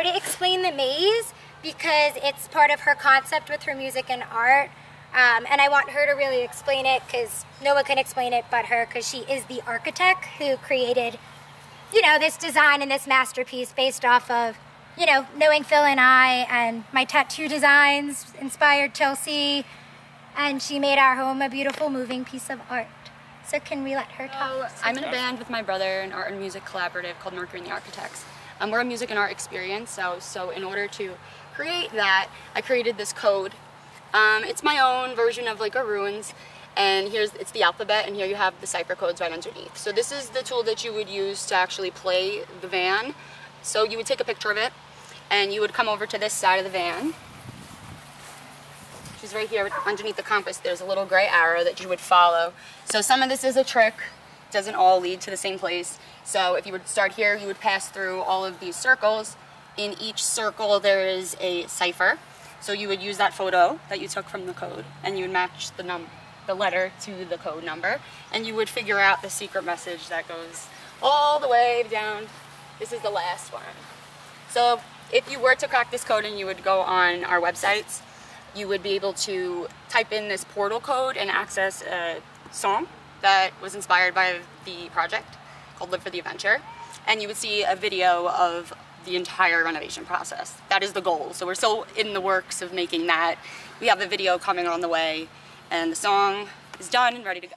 her to explain the maze because it's part of her concept with her music and art. And I want her to really explain it because no one can explain it but her, because she is the architect who created, you know, this design and this masterpiece based off of, you know, knowing Phil and I, and my tattoo designs inspired Chelsea, and she made our home a beautiful moving piece of art. So can we let her talk? I'm in a band with my brother, an art and music collaborative called Mercury and the Architects. We're a music and art experience, so in order to create that, I created this code. It's my own version of like a runes, and it's the alphabet, and here you have the cipher codes right underneath. So this is the tool that you would use to actually play the van. So you would take a picture of it, and you would come over to this side of the van. She's right here underneath the compass. There's a little gray arrow that you would follow. So some of this is a trick. It doesn't all lead to the same place. So if you would start here, you would pass through all of these circles. In each circle there is a cipher. So you would use that photo that you took from the code, and you would match the letter to the code number, and you would figure out the secret message that goes all the way down. This is the last one. So if you were to crack this code and you would go on our websites, you would be able to type in this portal code and access a song that was inspired by the project called Live for the Adventure, and you would see a video of the entire renovation process. That is the goal. So we're still in the works of making that. We have the video coming on the way, and the song is done and ready to go.